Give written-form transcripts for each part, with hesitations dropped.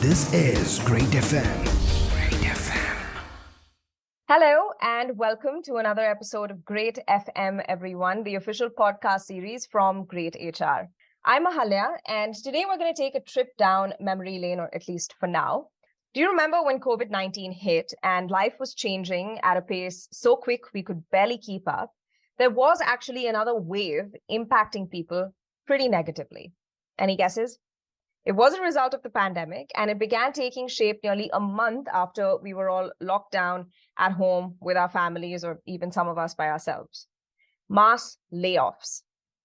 This is Great FM. Great FM. Hello and welcome to another episode of Great FM, everyone, the official podcast series from Great HR. I'm Ahalya, and today we're going to take a trip down memory lane, or at least for now. Do you remember when COVID-19 hit and life was changing at a pace so quick we could barely keep up? There was actually another wave impacting people pretty negatively. Any guesses? It was a result of the pandemic, and it began taking shape nearly a month after we were all locked down at home with our families, or even some of us by ourselves. Mass layoffs.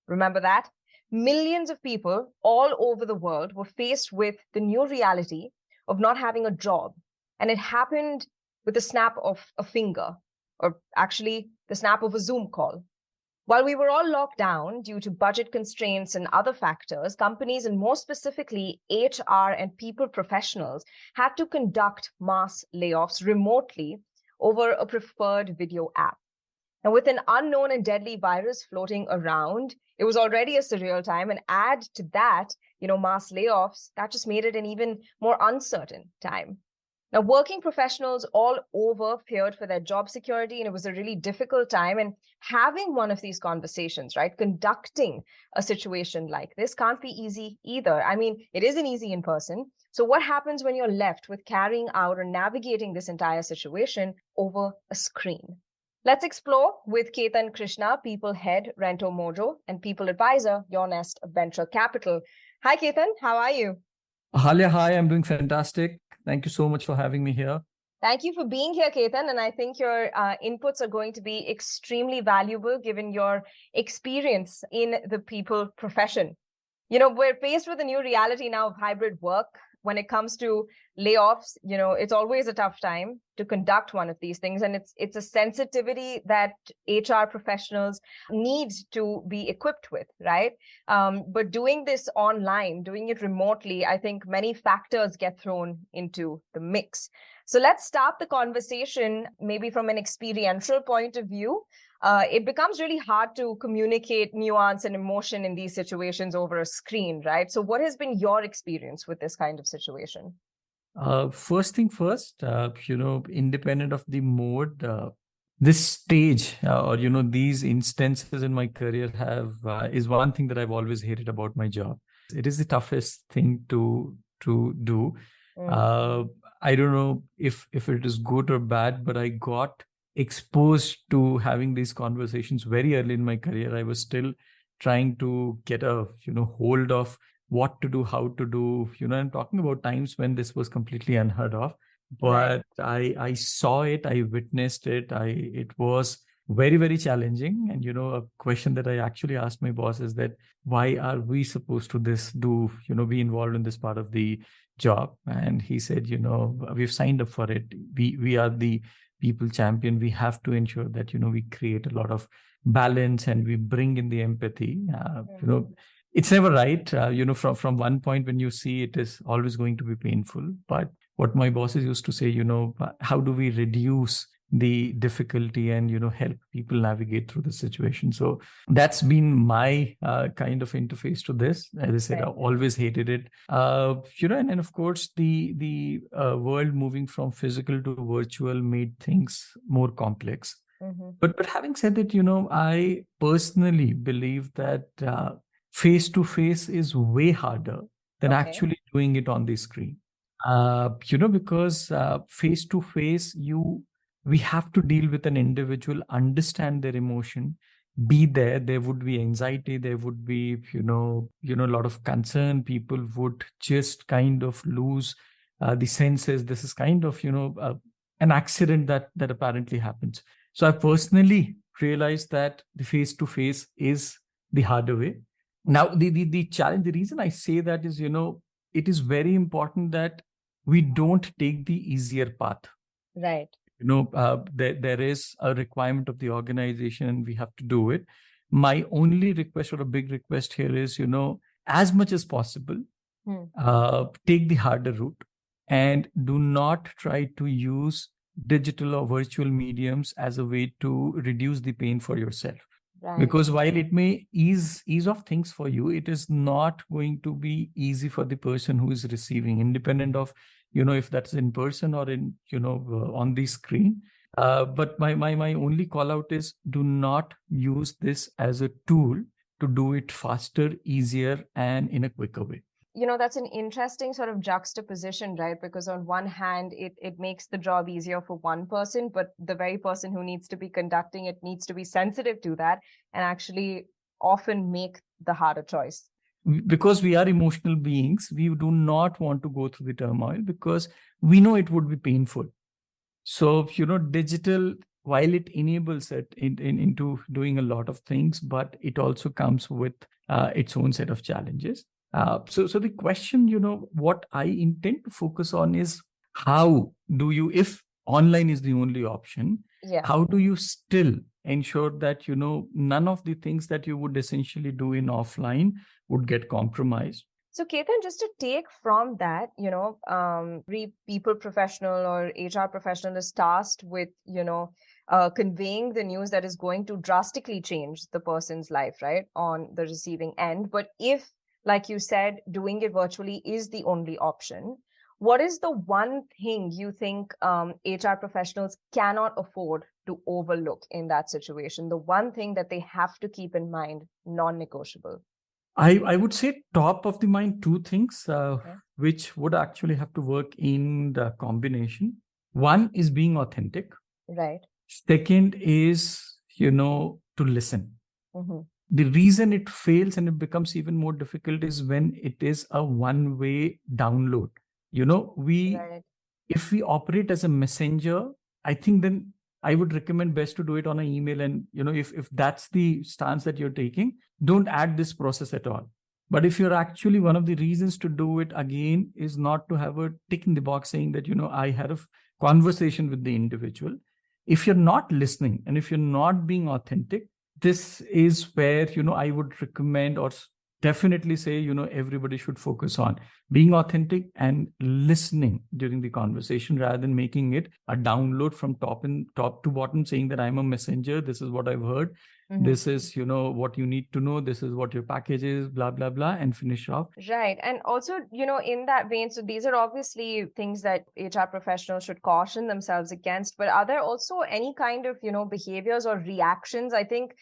Remember that? Millions of people all over the world were faced with the new reality of not having a job. And it happened with the snap of a finger, or actually the snap of a Zoom call. While we were all locked down due to budget constraints and other factors, companies, and more specifically HR and people professionals, had to conduct mass layoffs remotely over a preferred video app. And with an unknown and deadly virus floating around, it was already a surreal time. And add to that, mass layoffs, that just made it an even more uncertain time. Now, working professionals all over feared for their job security, and it was a really difficult time. And having one of these conversations, right, conducting a situation like this can't be easy either. I mean, it isn't easy in person. So what happens when you're left with carrying out or navigating this entire situation over a screen? Let's explore with Ketan Krishna, People Head, RentoMojo, and People Advisor, YourNest Venture Capital. Hi, Ketan. How are you? Ahalya, hi. I'm doing fantastic. Thank you so much for having me here. Thank you for being here, Ketan. And I think your inputs are going to be extremely valuable given your experience in the people profession. We're faced with a new reality now of hybrid work. When it comes to layoffs, it's always a tough time to conduct one of these things. And it's a sensitivity that HR professionals need to be equipped with, right? But doing this online, doing it remotely, I think many factors get thrown into the mix. So let's start the conversation maybe from an experiential point of view. It becomes really hard to communicate nuance and emotion in these situations over a screen, right? So what has been your experience with this kind of situation? First thing first, independent of the mode, this stage or, these instances in my career is one thing that I've always hated about my job. It is the toughest thing to do. I don't know if it is good or bad, but I got exposed to having these conversations very early in my career. I was still trying to get a hold of what to do, how to do. I'm talking about times when this was completely unheard of, but right. I saw it, I witnessed it. It was very, very challenging. And a question that I actually asked my boss is that why are we supposed to be involved in this part of the job? And he said, we've signed up for it. We are the people champion. We have to ensure that we create a lot of balance and we bring in the empathy. It's never right. From one point when you see it is always going to be painful. But what my bosses used to say, how do we reduce the difficulty and help people navigate through the situation? So that's been my kind of interface to this. As I said, I always hated it. And of course the world moving from physical to virtual made things more complex. But having said that, I personally believe that face to face is way harder than actually doing it on the screen. Because face to face we have to deal with an individual, understand their emotion, be there. There would be anxiety. There would be, a lot of concern. People would just kind of lose the senses. This is kind of, an accident that apparently happens. So I personally realized that the face-to-face is the harder way. Now, the challenge, the reason I say that is, it is very important that we don't take the easier path. Right. There is a requirement of the organization and we have to do it. My only request, or a big request here, is, as much as possible, take the harder route and do not try to use digital or virtual mediums as a way to reduce the pain for yourself. Right. Because while it may ease off things for you, it is not going to be easy for the person who is receiving, independent of, if that's in person or in, on the screen. But my only call out is, do not use this as a tool to do it faster, easier, and in a quicker way. That's an interesting sort of juxtaposition, right? Because on one hand, it makes the job easier for one person, but the very person who needs to be conducting it needs to be sensitive to that and actually often make the harder choice. Because we are emotional beings, we do not want to go through the turmoil because we know it would be painful. So, digital, while it enables it into doing a lot of things, but it also comes with its own set of challenges. So the question, what I intend to focus on is, how do you, if online is the only option, how do you still ensure that, none of the things that you would essentially do in offline would get compromised? So, Ketan, just to take from that, every people professional or HR professional is tasked with, conveying the news that is going to drastically change the person's life, right, on the receiving end. But if, like you said, doing it virtually is the only option, what is the one thing you think HR professionals cannot afford to overlook in that situation? The one thing that they have to keep in mind, non-negotiable? I would say top of the mind, two things which would actually have to work in the combination. One is being authentic. Right. Second is, to listen. Mm-hmm. The reason it fails and it becomes even more difficult is when it is a one-way download. Right. If we operate as a messenger, I think then I would recommend best to do it on an email. And, if that's the stance that you're taking, don't add this process at all. But if you're actually, one of the reasons to do it again is not to have a tick in the box saying that, I had a conversation with the individual. If you're not listening and if you're not being authentic, this is where, I would recommend or definitely say, everybody should focus on being authentic and listening during the conversation rather than making it a download from top to bottom, saying that I'm a messenger. This is what I've heard. Mm-hmm. This is, what you need to know. This is what your package is, blah, blah, blah, and finish off. Right. And also, in that vein, so these are obviously things that HR professionals should caution themselves against, but are there also any kind of, behaviors or reactions? I think,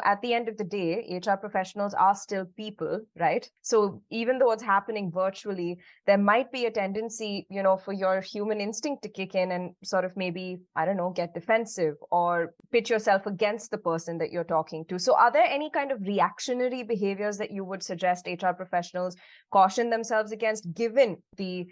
at the end of the day, HR professionals are still people, right? So even though it's happening virtually, there might be a tendency, for your human instinct to kick in and sort of maybe, I don't know, get defensive or pitch yourself against the person that you're talking to. So are there any kind of reactionary behaviors that you would suggest HR professionals caution themselves against, given the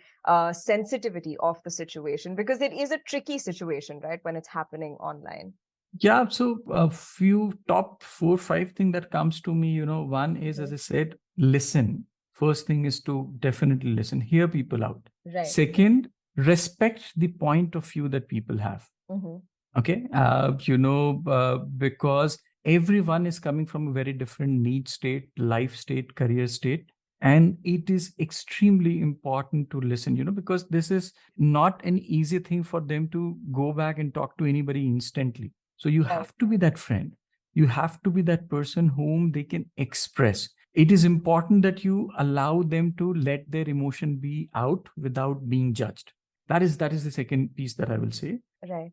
sensitivity of the situation? Because it is a tricky situation, right, when it's happening online. Yeah, so a few top 4-5 things that comes to me, one is, as I said, listen. First thing is to definitely listen, hear people out. Right. Second, respect the point of view that people have. Mm-hmm. Okay, because everyone is coming from a very different need state, life state, career state. And it is extremely important to listen, because this is not an easy thing for them to go back and talk to anybody instantly. So you have to be that friend. You have to be that person whom they can express. It is important that you allow them to let their emotion be out without being judged. That is the second piece that I will say. Right.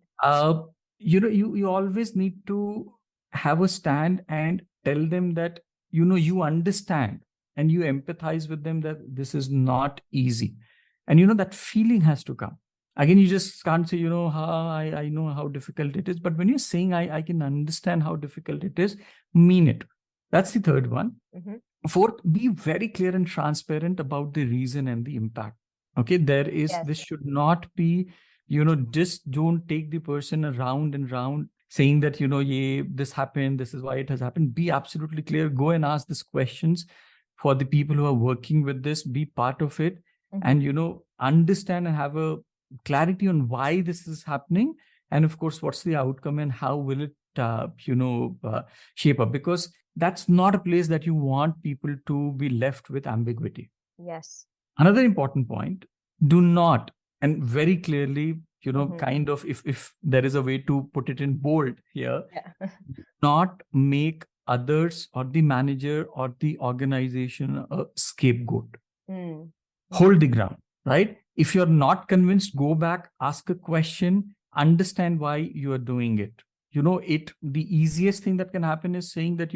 You always need to have a stand and tell them that, you understand and you empathize with them that this is not easy. And, that feeling has to come. Again, you just can't say, I know how difficult it is. But when you're saying, I can understand how difficult it is, mean it. That's the third one. Mm-hmm. Fourth, be very clear and transparent about the reason and the impact. Okay, this should not be, just don't take the person around and round saying that, this happened, this is why it has happened. Be absolutely clear. Go and ask these questions for the people who are working with this. Be part of it. Mm-hmm. And, understand and have a clarity on why this is happening, and of course what's the outcome and how will it shape up, because that's not a place that you want people to be left with ambiguity. Yes. Another important point, do not, and very clearly, Mm-hmm. kind of, if there is a way to put it in bold here, not make others or the manager or the organization a scapegoat. Mm. Hold the ground, right? If you're not convinced, go back, ask a question, understand why you are doing it. The easiest thing that can happen is saying that,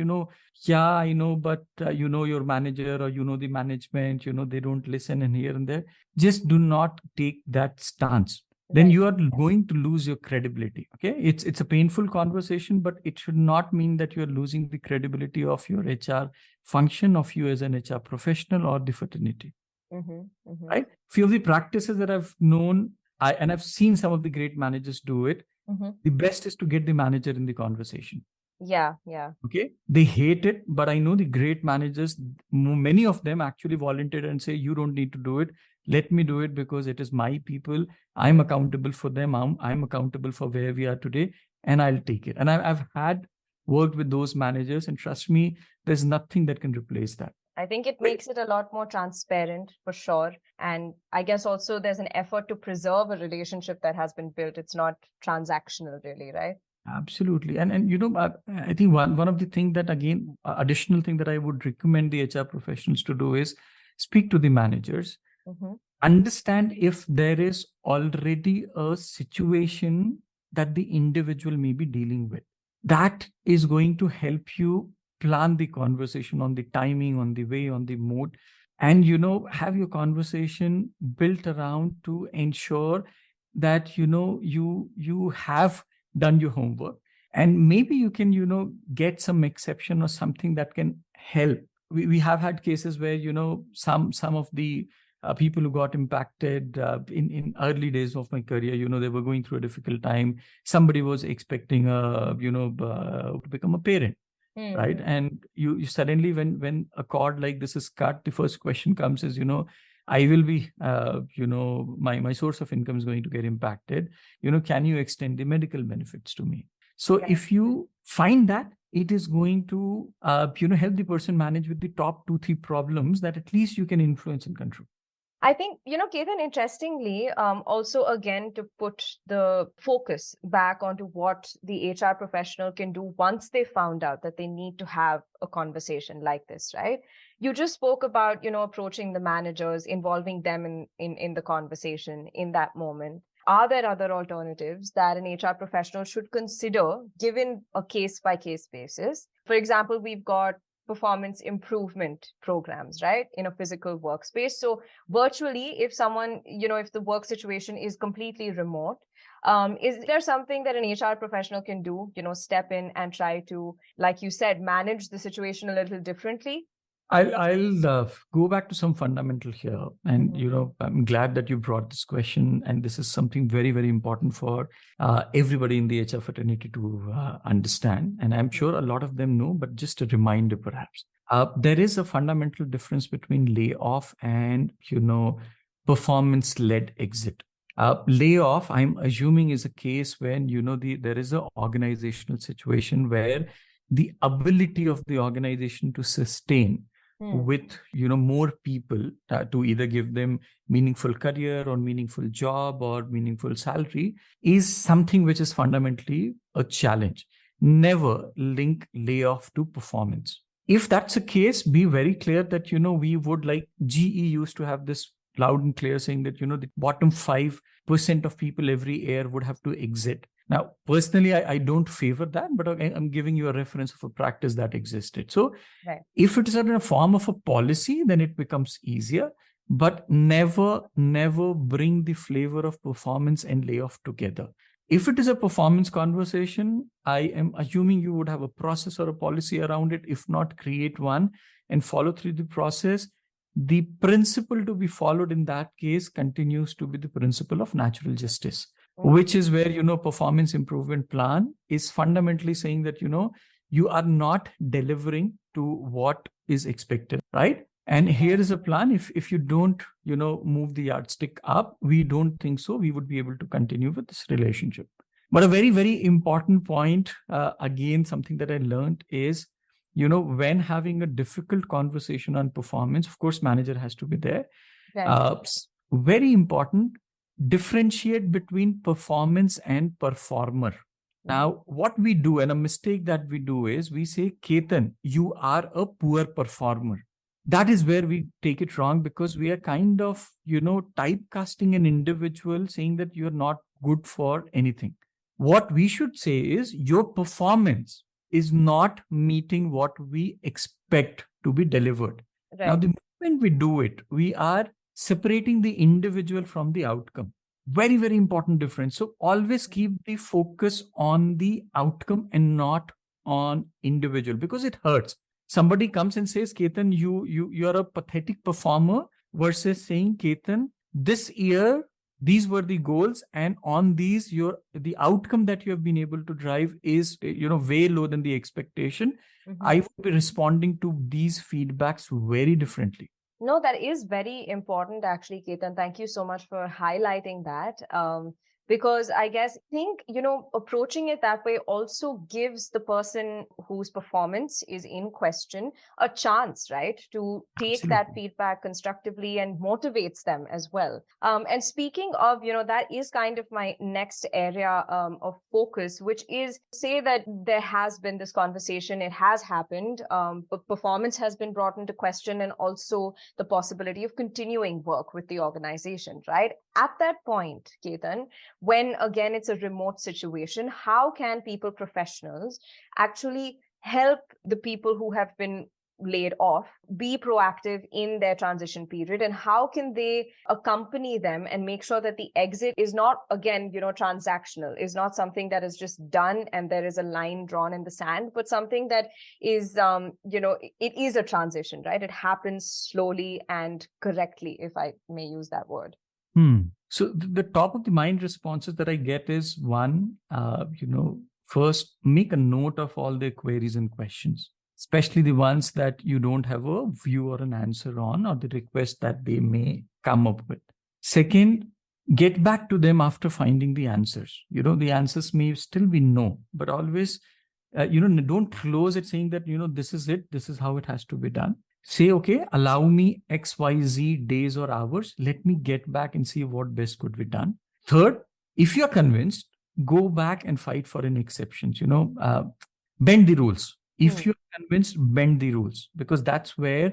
yeah, I know, but your manager or, the management, they don't listen and here and there. Just do not take that stance. Then Right. you are going to lose your credibility. Okay. It's a painful conversation, but it should not mean that you're losing the credibility of your HR function, of you as an HR professional or the fraternity. Right? Few of the practices that I've known, and I've seen some of the great managers do it. The best is to get the manager in the conversation. Yeah. Okay. They hate it, but I know the great managers, many of them actually volunteer and say, you don't need to do it. Let me do it because it is my people. I'm accountable for them. I'm accountable for where we are today, and I'll take it. And I've had worked with those managers, and trust me, there's nothing that can replace that. I think it makes it a lot more transparent for sure. And I guess also there's an effort to preserve a relationship that has been built. It's not transactional really, right? Absolutely. And I think one of the thing that, again, additional thing that I would recommend the HR professionals to do is speak to the managers, understand if there is already a situation that the individual may be dealing with. That is going to help you plan the conversation on the timing, on the way, on the mode, and have your conversation built around to ensure that you have done your homework, and maybe you can get some exception or something that can help. We have had cases where some of the people who got impacted in early days of my career, they were going through a difficult time. Somebody was expecting to become a parent. Right. And you suddenly, when a cord like this is cut, the first question comes is, I will be, my source of income is going to get impacted. Can you extend the medical benefits to me? So if you find that, it is going to, help the person manage with the top 2-3 problems that at least you can influence and control. I think, Ketan, interestingly, also, again, to put the focus back onto what the HR professional can do once they found out that they need to have a conversation like this, right? You just spoke about, approaching the managers, involving them in the conversation in that moment. Are there other alternatives that an HR professional should consider given a case-by-case basis? For example, we've got performance improvement programs, right, in a physical workspace. So virtually, if someone, if the work situation is completely remote, is there something that an HR professional can do, step in and try to, like you said, manage the situation a little differently? I'll go back to some fundamental here. And, I'm glad that you brought this question. And this is something very, very important for everybody in the HR fraternity to understand. And I'm sure a lot of them know, but just a reminder, perhaps. There is a fundamental difference between layoff and, performance-led exit. Layoff, I'm assuming, is a case when, there is an organizational situation where the ability of the organization to sustain with more people to either give them meaningful career or meaningful job or meaningful salary is something which is fundamentally a challenge. Never link layoff to performance. If that's the case, be very clear that we would, like GE used to have this loud and clear saying that the bottom 5% of people every year would have to exit. Now, personally, I don't favor that, but I'm giving you a reference of a practice that existed. So if it is in a form of a policy, then it becomes easier, but never bring the flavor of performance and layoff together. If it is a performance conversation, I am assuming you would have a process or a policy around it. If not, create one and follow through the process. The principle to be followed in that case continues to be the principle of natural justice, which is where, performance improvement plan is fundamentally saying that, you are not delivering to what is expected, right? And here is a plan. If you don't, move the yardstick up, we don't think so we would be able to continue with this relationship. But a very, very important point, again, something that I learned is, when having a difficult conversation on performance, of course, manager has to be there. Very important, differentiate between performance and performer. Now, what we do, and a mistake that we do is we say, Ketan, you are a poor performer. That is where we take it wrong, because we are kind of, typecasting an individual saying that you're not good for anything. What we should say is your performance is not meeting what we expect to be delivered. Right. Now, the moment we do it, we are separating the individual from the outcome. Very, very important difference. So always keep the focus on the outcome and not on individual, because it hurts. Somebody comes and says, Ketan, you're a pathetic performer, versus saying, Ketan, this year, these were the goals, and on these, the outcome that you have been able to drive is, way lower than the expectation. I would be responding to these feedbacks very differently. No, that is very important, actually, Ketan. Thank you so much for highlighting that. Because I think, approaching it that way also gives the person whose performance is in question a chance, right, to take Absolutely. that feedback constructively and motivates them as well. And speaking of, that is kind of my next area of focus, which is, say that there has been this conversation, it has happened, but performance has been brought into question, and also the possibility of continuing work with the organization, right? At that point, Ketan, when again it's a remote situation, how can people, professionals, actually help the people who have been laid off be proactive in their transition period, and how can they accompany them and make sure that the exit is not, again, transactional, is not something that is just done and there is a line drawn in the sand, but something that is, it is a transition, right? It happens slowly and correctly, if I may use that word. So the top of the mind responses that I get is, one, first make a note of all the queries and questions, especially the ones that you don't have a view or an answer on, or the request that they may come up with. Second, get back to them after finding the answers. The answers may still be no, but always, don't close it saying that, this is it, this is how it has to be done. Say, okay, allow me XYZ days or hours. Let me get back and see what best could be done. Third, if you're convinced, go back and fight for an exceptions, bend the rules. If you're convinced, bend the rules, because that's where,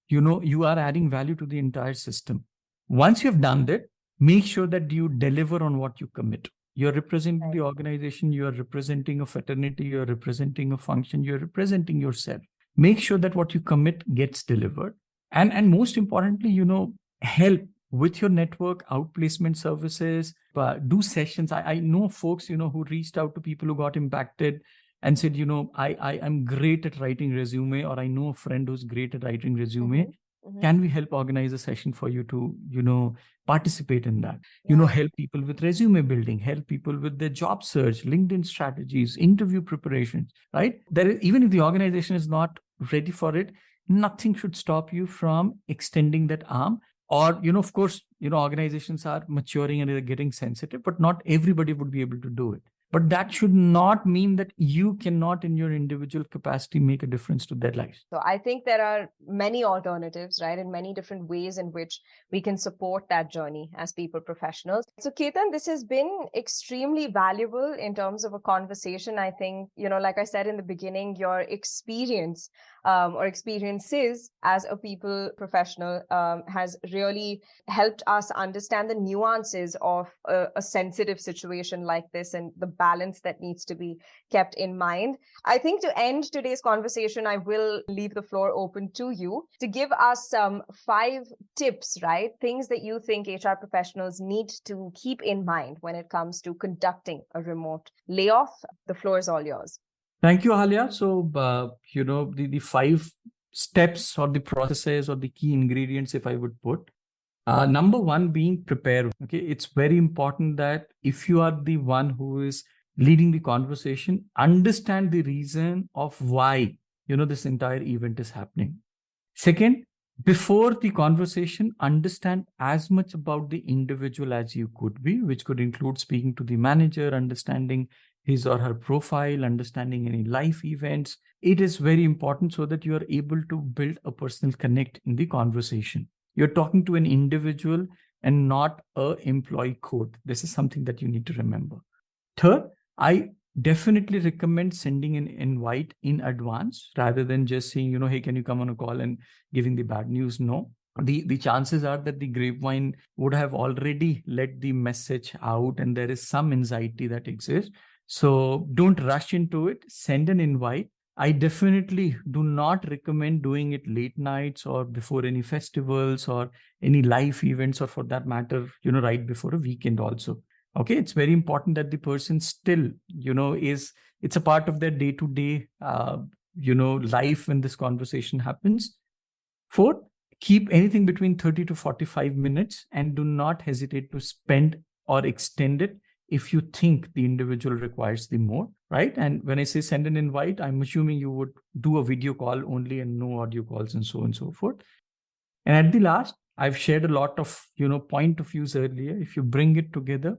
you are adding value to the entire system. Once you've done that, make sure that you deliver on what you commit. You're representing the organization, you're representing a fraternity, you're representing a function, you're representing yourself. Make sure that what you commit gets delivered. And most importantly, help with your network, outplacement services, do sessions. I know folks, who reached out to people who got impacted and said, I'm great at writing resume, or I know a friend who's great at writing resume. Can we help organize a session for you to, participate in that? Help people with resume building, help people with their job search, LinkedIn strategies, interview preparations, right? Even if the organization is not ready for it, nothing should stop you from extending that arm. Or, of course, organizations are maturing and they're getting sensitive, but not everybody would be able to do it. But that should not mean that you cannot, in your individual capacity, make a difference to their lives. So I think there are many alternatives, right, and many different ways in which we can support that journey as people professionals. So Ketan, this has been extremely valuable in terms of a conversation. I think, like I said in the beginning, your experience or experiences as a people professional has really helped us understand the nuances of a sensitive situation like this and the balance that needs to be kept in mind. I think to end today's conversation, I will leave the floor open to you to give us some 5 tips, right? Things that you think HR professionals need to keep in mind when it comes to conducting a remote layoff. The floor is all yours. Thank you, Ahalya. So, the 5 steps or the processes or the key ingredients, if I would put, number 1 being prepare. Okay. It's very important that if you are the one who is leading the conversation, understand the reason of why, this entire event is happening. Second, before the conversation, understand as much about the individual as you could be, which could include speaking to the manager, understanding his or her profile, understanding any life events. It is very important so that you are able to build a personal connect in the conversation. You're talking to an individual and not an employee code. This is something that you need to remember. Third, I definitely recommend sending an invite in advance rather than just saying, hey, can you come on a call and giving the bad news? No. The chances are that the grapevine would have already let the message out and there is some anxiety that exists. So don't rush into it. Send an invite. I definitely do not recommend doing it late nights or before any festivals or any live events, or for that matter, right before a weekend also. Okay, it's very important that the person still, it's a part of their day-to-day, life when this conversation happens. Fourth, keep anything between 30 to 45 minutes and do not hesitate to spend or extend it if you think the individual requires the more, right? And when I say send an invite, I'm assuming you would do a video call only and no audio calls and so forth. And at the last, I've shared a lot of, point of views earlier. If you bring it together,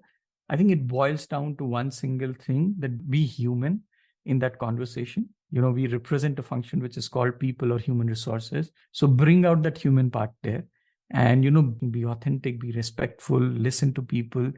I think it boils down to one single thing, that be human in that conversation. We represent a function which is called people or human resources. So bring out that human part there and, be authentic, be respectful, listen to people.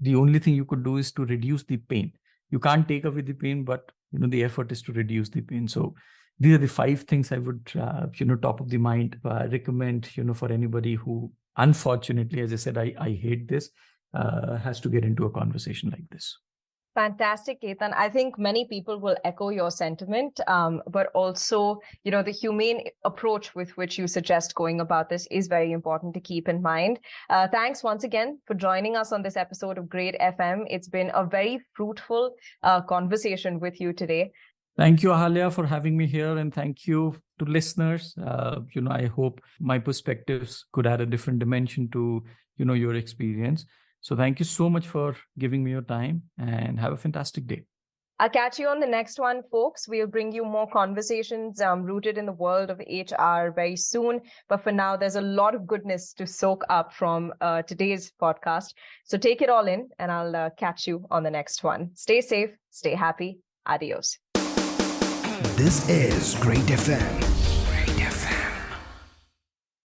The only thing you could do is to reduce the pain. You can't take away the pain, but, the effort is to reduce the pain. So these are the 5 things I would, top of the mind recommend, for anybody who, unfortunately, as I said, I hate this, has to get into a conversation like this. Fantastic, Ketan. I think many people will echo your sentiment, but also, the humane approach with which you suggest going about this is very important to keep in mind. Thanks once again for joining us on this episode of Great FM. It's been a very fruitful conversation with you today. Thank you, Ahalya, for having me here. And thank you to listeners. I hope my perspectives could add a different dimension to, your experience. So thank you so much for giving me your time and have a fantastic day. I'll catch you on the next one, folks. We'll bring you more conversations rooted in the world of HR very soon. But for now, there's a lot of goodness to soak up from today's podcast. So take it all in and I'll catch you on the next one. Stay safe, stay happy. Adios. This is Great FM.